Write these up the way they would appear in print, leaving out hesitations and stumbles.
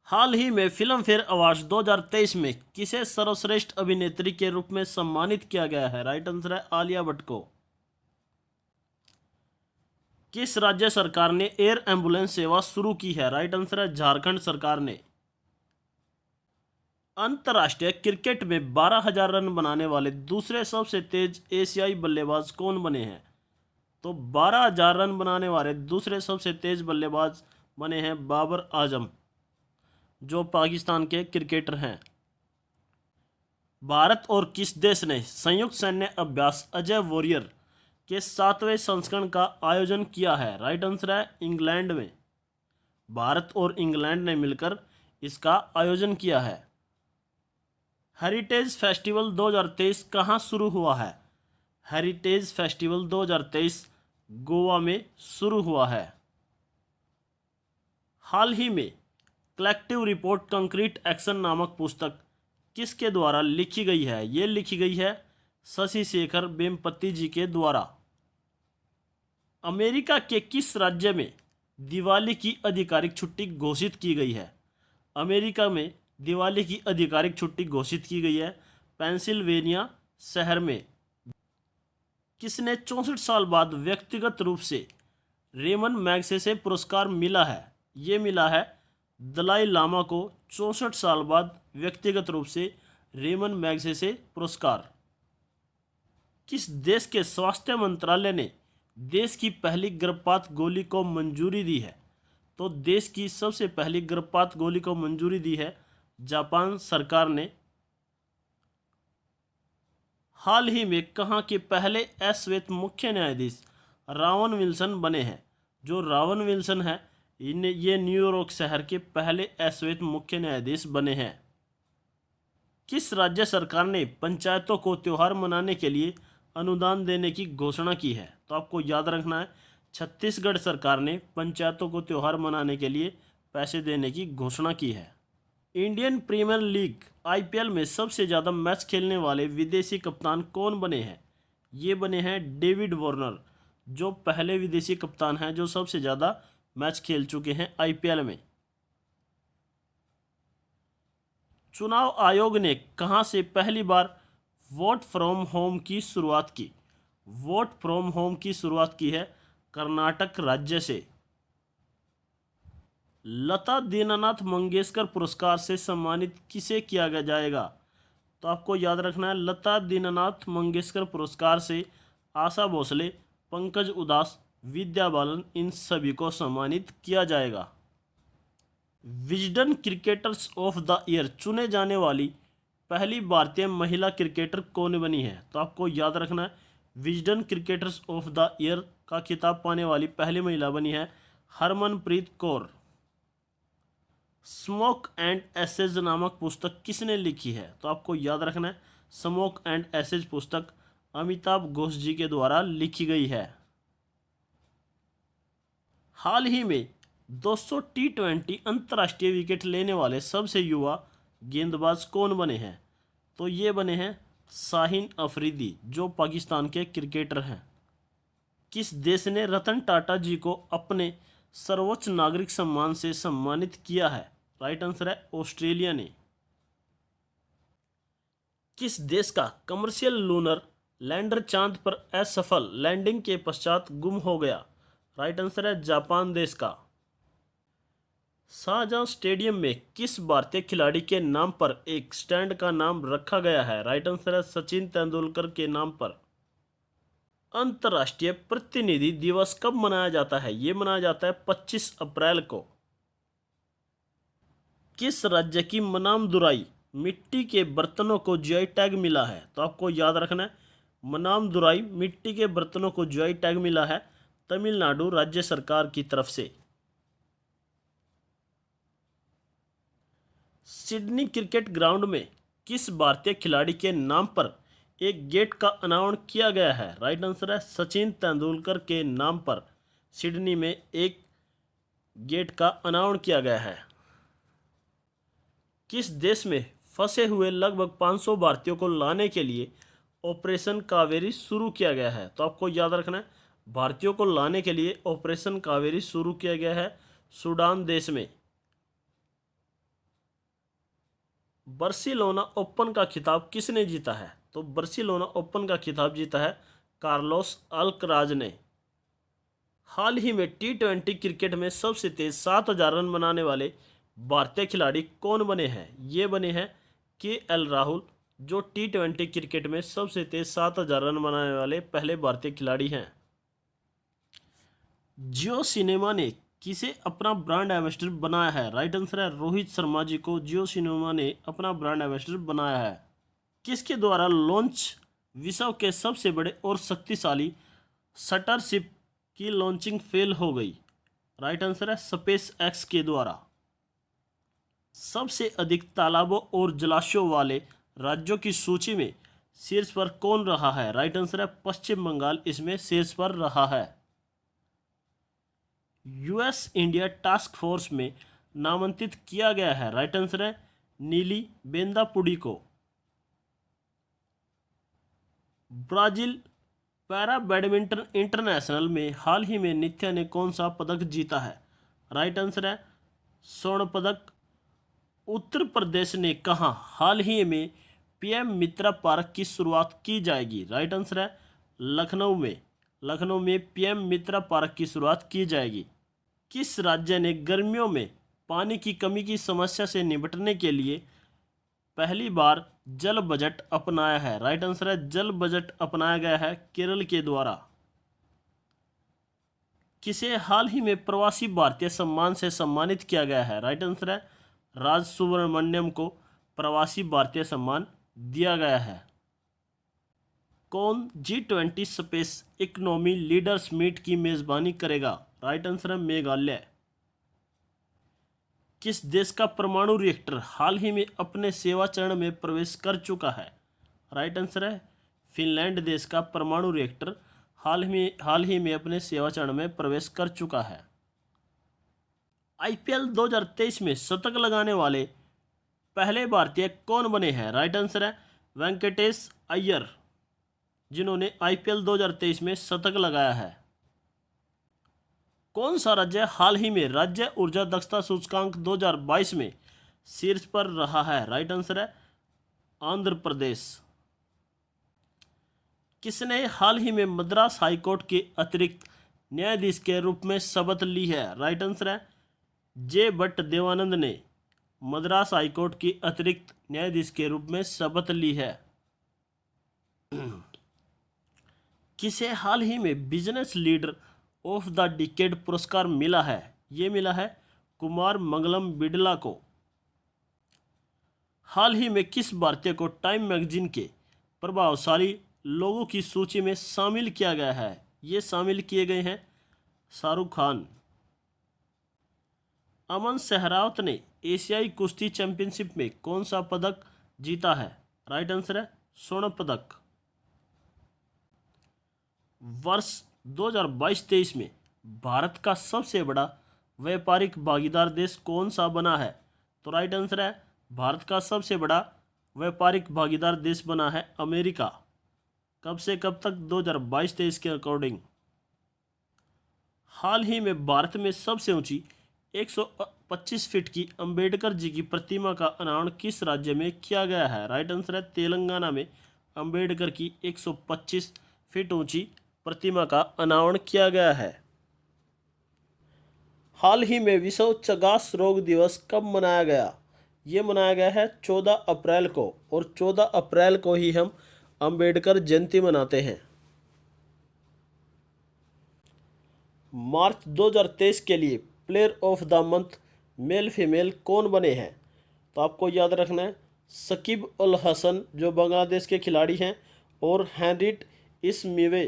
हाल ही में film fair awards 2023 में किसे सर्वश्रेष्ठ अभिनेत्री के रूप में सम्मानित किया गया है? राइट आंसर है आलिया भट्ट को। किस राज्य सरकार ने एयर एम्बुलेंस सेवा शुरू की है? राइट आंसर है झारखंड सरकार ने। अंतर्राष्ट्रीय क्रिकेट में 12,000 रन बनाने वाले दूसरे सबसे तेज एशियाई बल्लेबाज कौन बने हैं? तो 12,000 रन बनाने वाले दूसरे सबसे तेज बल्लेबाज बने हैं बाबर आजम, जो पाकिस्तान के क्रिकेटर हैं। भारत और किस देश ने संयुक्त सैन्य अभ्यास अजय वॉरियर के 7वें संस्करण का आयोजन किया है? राइट आंसर है इंग्लैंड में। भारत और इंग्लैंड ने मिलकर इसका आयोजन किया है। हेरिटेज फेस्टिवल 2023 कहाँ शुरू हुआ है? हेरिटेज फेस्टिवल 2023 गोवा में शुरू हुआ है। हाल ही में कलेक्टिव रिपोर्ट कंक्रीट एक्शन नामक पुस्तक किसके द्वारा लिखी गई है? ये लिखी गई है शशि शेखर वेम्पति जी के द्वारा। अमेरिका के किस राज्य में दिवाली की आधिकारिक छुट्टी घोषित की गई है? अमेरिका में दिवाली की आधिकारिक छुट्टी घोषित की गई है पेंसिल्वेनिया शहर में। किसने 64 साल बाद व्यक्तिगत रूप से रेमन मैग्सेसे पुरस्कार मिला है? ये मिला है दलाई लामा को 64 साल बाद व्यक्तिगत रूप से रेमन मैग्सेसे पुरस्कार। किस देश के स्वास्थ्य मंत्रालय ने देश की पहली गर्भपात गोली को मंजूरी दी है? तो देश की सबसे पहली गर्भपात गोली को मंजूरी दी है जापान सरकार ने। हाल ही में कहाँ के पहले अश्वेत मुख्य न्यायाधीश रावन विल्सन बने हैं? जो रावन विल्सन है ये न्यूयॉर्क शहर के पहले अश्वेत मुख्य न्यायाधीश बने हैं। किस राज्य सरकार ने पंचायतों को त्यौहार मनाने के लिए अनुदान देने की घोषणा की है? तो आपको याद रखना है छत्तीसगढ़ सरकार ने पंचायतों को त्यौहार मनाने के लिए पैसे देने की घोषणा की है। इंडियन प्रीमियर लीग आईपीएल में सबसे ज़्यादा मैच खेलने वाले विदेशी कप्तान कौन बने हैं? ये बने हैं डेविड वार्नर, जो पहले विदेशी कप्तान हैं जो सबसे ज़्यादा मैच खेल चुके हैं आईपीएल में। चुनाव आयोग ने कहां से पहली बार वोट फ्रॉम होम की शुरुआत की? वोट फ्रॉम होम की शुरुआत की है कर्नाटक राज्य से। लता दीनानाथ मंगेशकर पुरस्कार से सम्मानित किसे किया जाएगा? तो आपको याद रखना है लता दीनानाथ मंगेशकर पुरस्कार से आशा भोसले, पंकज उदास, विद्या बालन इन सभी को सम्मानित किया जाएगा। Wisden cricketers of the year चुने जाने वाली पहली भारतीय महिला क्रिकेटर कौन बनी है? तो आपको याद रखना है Wisden cricketers of the year का खिताब पाने वाली पहली महिला बनी है Harmanpreet Kaur. Smoke and ashes नामक पुस्तक किसने लिखी है? तो आपको याद रखना है स्मोक एंड एसेज पुस्तक अमिताभ घोष जी के द्वारा लिखी गई है। हाल ही में 200 टी20 अंतर्राष्ट्रीय विकेट लेने वाले सबसे युवा गेंदबाज कौन बने हैं? तो ये बने हैं शाहीन अफरीदी, जो पाकिस्तान के क्रिकेटर हैं। किस देश ने रतन टाटा जी को अपने सर्वोच्च नागरिक सम्मान से सम्मानित किया है? राइट आंसर है ऑस्ट्रेलिया ने। किस देश का कमर्शियल लूनर लैंडर चांद पर असफल लैंडिंग के पश्चात गुम हो गया? राइट आंसर है जापान देश का। शाहजहां स्टेडियम में किस भारतीय खिलाड़ी के नाम पर एक स्टैंड का नाम रखा गया है? राइट आंसर है सचिन तेंदुलकर के नाम पर। अंतर्राष्ट्रीय प्रतिनिधि दिवस कब मनाया जाता है? ये मनाया जाता है 25 अप्रैल को। किस राज्य की मनामदुराई मिट्टी के बर्तनों को जीआई टैग मिला है? तो आपको याद रखना है मनामदुराई मिट्टी के बर्तनों को जीआई टैग मिला है तमिलनाडु राज्य सरकार की तरफ से। सिडनी क्रिकेट ग्राउंड में किस भारतीय खिलाड़ी के नाम पर एक गेट का अनावरण किया गया है? राइट आंसर है सचिन तेंदुलकर के नाम पर सिडनी में एक गेट का अनावरण किया गया है। किस देश में फंसे हुए लगभग 500 भारतीयों को लाने के लिए ऑपरेशन कावेरी शुरू किया गया है? तो आपको याद रखना है भारतीयों को लाने के लिए ऑपरेशन कावेरी शुरू किया गया है सूडान देश में। बार्सिलोना ओपन का खिताब किसने जीता है? तो बार्सिलोना ओपन का खिताब जीता है कार्लोस अल्कराज ने। हाल ही में T20 क्रिकेट में सबसे तेज 7,000 रन बनाने वाले भारतीय खिलाड़ी कौन बने हैं? ये बने हैं KL राहुल, जो T20 क्रिकेट में सबसे तेज 7,000 रन बनाने वाले पहले भारतीय खिलाड़ी हैं। जियो सिनेमा ने किसे अपना ब्रांड एम्बेसडर बनाया है? राइट आंसर है रोहित शर्मा जी को जियो सिनेमा ने अपना ब्रांड एम्बेसडर बनाया है। किसके द्वारा लॉन्च विश्व के सबसे बड़े और शक्तिशाली शटरशिप की लॉन्चिंग फेल हो गई? राइट आंसर है स्पेस एक्स के द्वारा। सबसे अधिक तालाबों और जलाशयों वाले राज्यों की सूची में शीर्ष पर कौन रहा है? राइट आंसर है पश्चिम बंगाल इसमें शीर्ष पर रहा है। US इंडिया टास्क फोर्स में नामांकित किया गया है? राइट आंसर है नीली बेंदापुडी को। ब्राजील पैरा बैडमिंटन इंटरनेशनल में हाल ही में नित्या ने कौन सा पदक जीता है? राइट आंसर है स्वर्ण पदक। उत्तर प्रदेश ने कहा हाल ही में PM मित्रा पार्क की शुरुआत की जाएगी? राइट आंसर है लखनऊ में। लखनऊ में PM मित्रा पार्क की शुरुआत की जाएगी। किस राज्य ने गर्मियों में पानी की कमी की समस्या से निपटने के लिए पहली बार जल बजट अपनाया है? राइट आंसर है जल बजट अपनाया गया है केरल के द्वारा। किसे हाल ही में प्रवासी भारतीय सम्मान से सम्मानित किया गया है? राइट आंसर है राज सुब्रमण्यम को प्रवासी भारतीय सम्मान दिया गया है। कौन G20 space economy leaders meet की मेजबानी करेगा? राइट आंसर है मेघालय। किस देश का परमाणु रिएक्टर हाल ही में अपने सेवा चरण में प्रवेश कर चुका है? राइट आंसर है फिनलैंड देश का परमाणु रिएक्टर हाल ही में अपने सेवा चरण में प्रवेश कर चुका है। IPL 2023 में शतक लगाने वाले पहले भारतीय कौन बने हैं? राइट आंसर है वेंकटेश अय्यर, जिन्होंने IPL 2023 में शतक लगाया है। कौन सा राज्य हाल ही में राज्य ऊर्जा दक्षता सूचकांक 2022 में शीर्ष पर रहा है? राइट आंसर है आंध्र प्रदेश। किसने हाल ही में मद्रास हाईकोर्ट के अतिरिक्त न्यायाधीश के रूप में शपथ ली है? राइट आंसर है J भट्ट देवानंद ने मद्रास हाईकोर्ट के अतिरिक्त न्यायाधीश के रूप में शपथ ली है। किसे हाल ही में business leader of the decade पुरस्कार मिला है? ये मिला है कुमार मंगलम बिड़ला को। हाल ही में किस भारतीय को टाइम मैगजीन के प्रभावशाली लोगों की सूची में शामिल किया गया है? ये शामिल किए गए हैं शाहरुख खान। अमन सहरावत ने एशियाई कुश्ती चैंपियनशिप में कौन सा पदक जीता है? राइट आंसर है स्वर्ण पदक। वर्ष 2022-23 में भारत का सबसे बड़ा व्यापारिक भागीदार देश कौन सा बना है? तो राइट आंसर है भारत का सबसे बड़ा व्यापारिक भागीदार देश बना है अमेरिका। कब से कब तक? 2022-23 के अकॉर्डिंग। हाल ही में भारत में सबसे ऊंची 125 फीट की अंबेडकर जी की प्रतिमा का अनावरण किस राज्य में किया गया है? राइट आंसर है तेलंगाना में अंबेडकर की 125 फीट ऊंची प्रतिमा का अनावरण किया गया है। हाल ही में विश्व चगास रोग दिवस कब मनाया गया? ये मनाया गया है 14 अप्रैल को, और 14 अप्रैल को ही हम अंबेडकर जयंती मनाते हैं। मार्च 2023 के लिए player of the month male female कौन बने हैं? तो आपको याद रखना है शकीब उल हसन जो बांग्लादेश के खिलाड़ी हैं, और हेनरिट इस्मिवे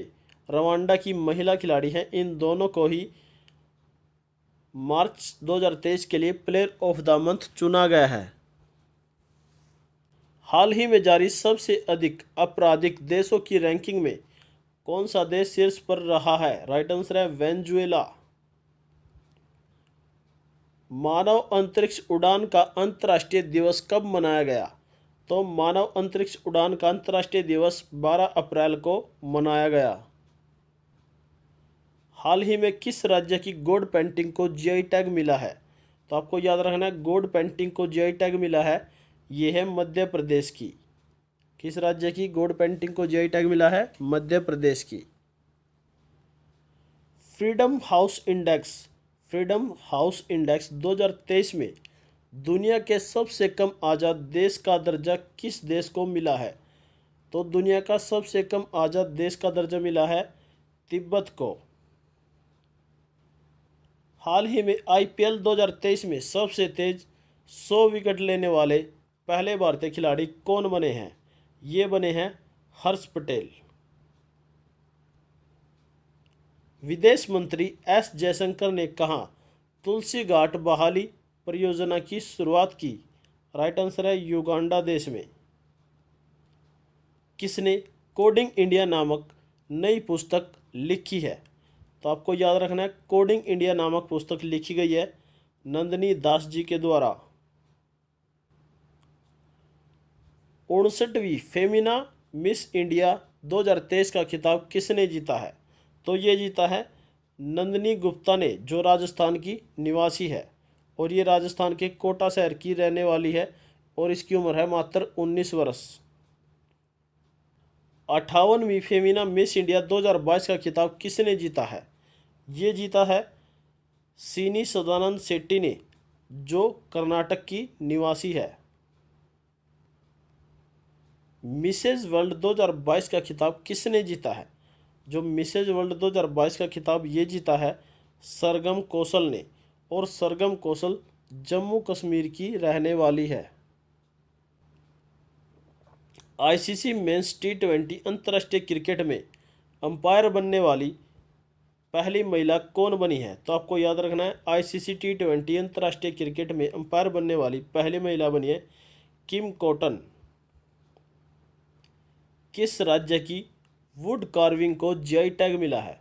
रवांडा की महिला खिलाड़ी हैं। इन दोनों को ही मार्च 2023 के लिए प्लेयर ऑफ द मंथ चुना गया है। हाल ही में जारी सबसे अधिक आपराधिक देशों की रैंकिंग में कौन सा देश शीर्ष पर रहा है? राइट आंसर है वेनेजुएला। मानव अंतरिक्ष उड़ान का अंतर्राष्ट्रीय दिवस कब मनाया गया? तो मानव अंतरिक्ष उड़ान का अंतर्राष्ट्रीय दिवस 12 अप्रैल को मनाया गया। हाल ही में किस राज्य की गोड पेंटिंग को GI टैग मिला है? तो आपको याद रखना है गोड पेंटिंग को GI टैग मिला है ये है मध्य प्रदेश की। किस राज्य की गॉड पेंटिंग को जीआई टैग मिला है? मध्य प्रदेश की। फ्रीडम हाउस इंडेक्स 2023 में दुनिया के सबसे कम आज़ाद देश का दर्जा किस देश को मिला है? तो दुनिया का सबसे कम आज़ाद देश का दर्जा मिला है तिब्बत को। हाल ही में आईपीएल 2023 में सबसे तेज 100 विकेट लेने वाले पहले भारतीय खिलाड़ी कौन बने हैं? ये बने हैं हर्ष पटेल। विदेश मंत्री एस जयशंकर ने कहा तुलसी घाट बहाली परियोजना की शुरुआत की? राइट आंसर है युगांडा देश में। किसने कोडिंग इंडिया नामक नई पुस्तक लिखी है? तो आपको याद रखना है, कोडिंग इंडिया नामक पुस्तक लिखी गई है नंदिनी दास जी के द्वारा। 59वीं फेमिना मिस इंडिया 2023 का खिताब किसने जीता है? तो ये जीता है नंदिनी गुप्ता ने, जो राजस्थान की निवासी है और ये राजस्थान के कोटा शहर की रहने वाली है और इसकी उम्र है मात्र 19 वर्ष। 58वीं फेमिना मिस इंडिया 2022 का खिताब किसने जीता है? ये जीता है सीनी सदानंद शेट्टी ने, जो कर्नाटक की निवासी है। मिसेज वर्ल्ड 2022 का खिताब किसने जीता है? जो मिसेज वर्ल्ड 2022 का खिताब ये जीता है सरगम कौशल ने, और सरगम कौशल जम्मू कश्मीर की रहने वाली है। आईसीसी मेंस टी20 अंतर्राष्ट्रीय क्रिकेट में अंपायर बनने वाली पहली महिला कौन बनी है? तो आपको याद रखना है, आईसीसी टी20 अंतर्राष्ट्रीय क्रिकेट में अंपायर बनने वाली पहली महिला बनी है किम कॉटन। किस राज्य की वुड कार्विंग को जीआई टैग मिला है?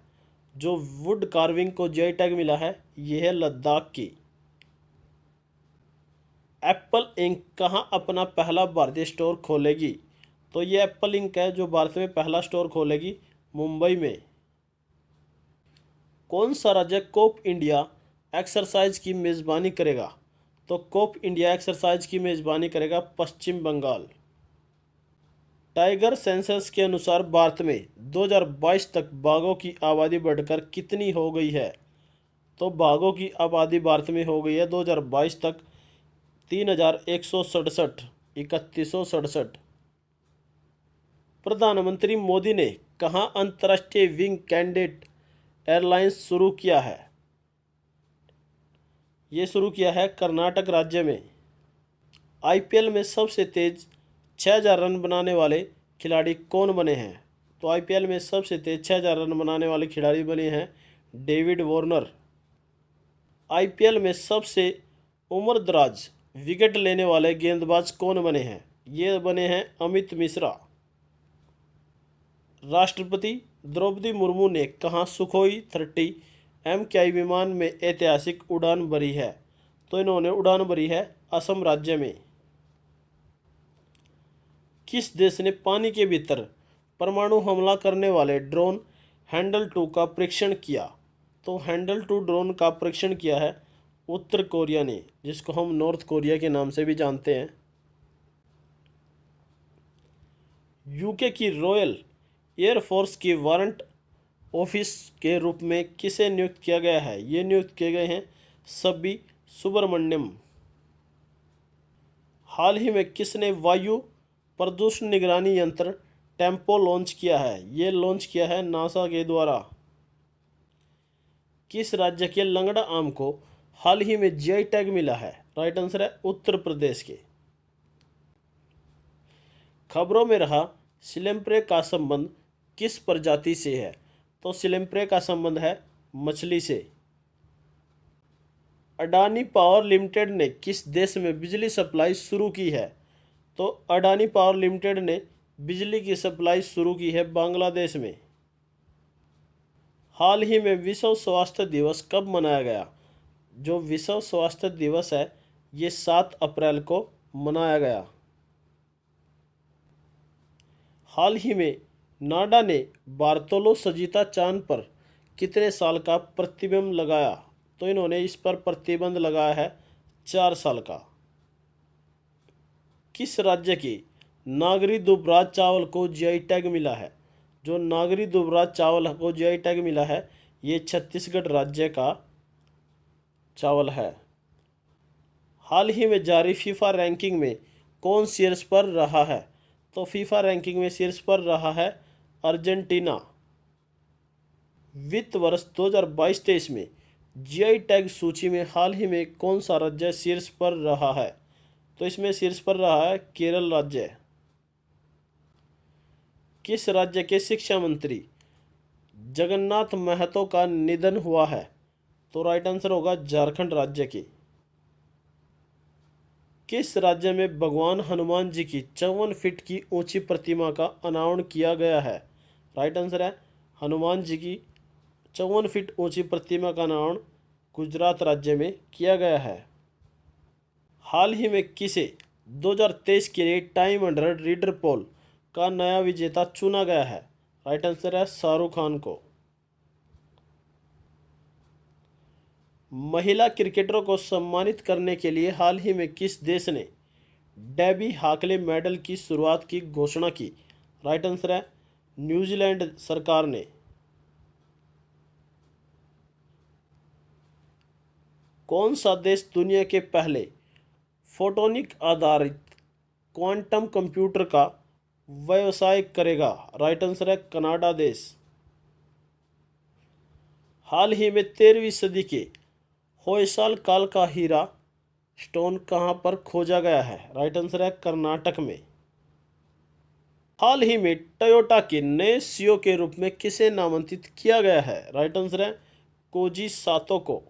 जो वुड कार्विंग को जीआई टैग मिला है यह है लद्दाख की। एप्पल इंक कहाँ अपना पहला भारतीय स्टोर खोलेगी? तो ये एप्पल इंक है जो भारत में पहला स्टोर खोलेगी मुंबई में। कौन सा राज्य कोप इंडिया एक्सरसाइज की मेज़बानी करेगा? तो कोप इंडिया एक्सरसाइज की मेज़बानी करेगा पश्चिम बंगाल। टाइगर सेंसस के अनुसार भारत में 2022 तक बाघों की आबादी बढ़कर कितनी हो गई है? तो बाघों की आबादी भारत में हो गई है 2022 तक 3167, 3167। प्रधानमंत्री मोदी ने कहाँ अंतर्राष्ट्रीय विंग कैंडिडेट एयरलाइंस शुरू किया है? ये शुरू किया है कर्नाटक राज्य में। आईपीएल में सबसे तेज 6000 रन बनाने वाले खिलाड़ी कौन बने हैं? तो आईपीएल में सबसे तेज 6000 रन बनाने वाले खिलाड़ी बने हैं डेविड वार्नर। आईपीएल में सबसे उम्रदराज विकेट लेने वाले गेंदबाज कौन बने हैं? ये बने हैं अमित मिश्रा। राष्ट्रपति द्रौपदी मुर्मू ने कहाँ सुखोई 30 MKI विमान में ऐतिहासिक उड़ान भरी है? तो इन्होंने उड़ान भरी है असम राज्य में। किस देश ने पानी के भीतर परमाणु हमला करने वाले ड्रोन हैंडल 2 का परीक्षण किया? तो हैंडल 2 ड्रोन का परीक्षण किया है उत्तर कोरिया ने, जिसको हम नॉर्थ कोरिया के नाम से भी जानते हैं। यूके की रॉयल एयरफोर्स की वारंट ऑफिस के रूप में किसे नियुक्त किया गया है? ये नियुक्त किए गए हैं सब्बी सुब्रमण्यम। हाल ही में किसने वायु प्रदूषण निगरानी यंत्र टेम्पो लॉन्च किया है? ये लॉन्च किया है नासा के द्वारा। किस राज्य के लंगड़ा आम को हाल ही में जीआई टैग मिला है? राइट आंसर है उत्तर प्रदेश के। खबरों में रहा सिलेम्प्रे का संबंध किस प्रजाति से है? तो सिलेम्प्रे का संबंध है मछली से। अडानी पावर लिमिटेड ने किस देश में बिजली सप्लाई शुरू की है? तो अडानी पावर लिमिटेड ने बिजली की सप्लाई शुरू की है बांग्लादेश में। हाल ही में विश्व स्वास्थ्य दिवस कब मनाया गया? जो विश्व स्वास्थ्य दिवस है ये 7 अप्रैल को मनाया गया। हाल ही में नाडा ने बार्तोलो सजीता चांद पर कितने साल का प्रतिबंध लगाया? तो इन्होंने इस पर प्रतिबंध लगाया है 4 साल का। किस राज्य की नागरी दुबराज चावल को जीआई टैग मिला है? जो नागरी दुबराज चावल को जीआई टैग मिला है ये छत्तीसगढ़ राज्य का चावल है। हाल ही में जारी फीफा रैंकिंग में कौन शीर्ष पर रहा है? तो फीफा रैंकिंग में शीर्ष पर रहा है अर्जेंटीना। वित्त वर्ष 2022-23 में जीआई टैग सूची में हाल ही में कौन सा राज्य शीर्ष पर रहा है? तो इसमें शीर्ष पर रहा है केरल राज्य। किस राज्य के शिक्षा मंत्री जगन्नाथ महतो का निधन हुआ है? तो राइट आंसर होगा झारखंड राज्य की। किस राज्य में भगवान हनुमान जी की 54 फीट की ऊंची प्रतिमा का अनावरण किया गया है? राइट आंसर है हनुमान जी की 54 फीट ऊंची प्रतिमा का अनावरण गुजरात राज्य में किया गया है। हाल ही में किसे 2023 के लिए टाइम 100 रीडर पोल का नया विजेता चुना गया है? राइट आंसर है शाहरुख खान को। महिला क्रिकेटरों को सम्मानित करने के लिए हाल ही में किस देश ने डेबी हाकले मेडल की शुरुआत की घोषणा की? राइट आंसर है न्यूजीलैंड सरकार ने। कौन सा देश दुनिया के पहले फोटोनिक आधारित क्वांटम कंप्यूटर का व्यवसाय करेगा? राइट आंसर है कनाडा देश। हाल ही में 13वीं सदी के होयसाल काल का हीरा स्टोन कहाँ पर खोजा गया है? राइट आंसर है कर्नाटक में। हाल ही में टोयोटा के नए सीईओ के रूप में किसे नामांकित किया गया है? राइट आंसर है कोजी सातो को।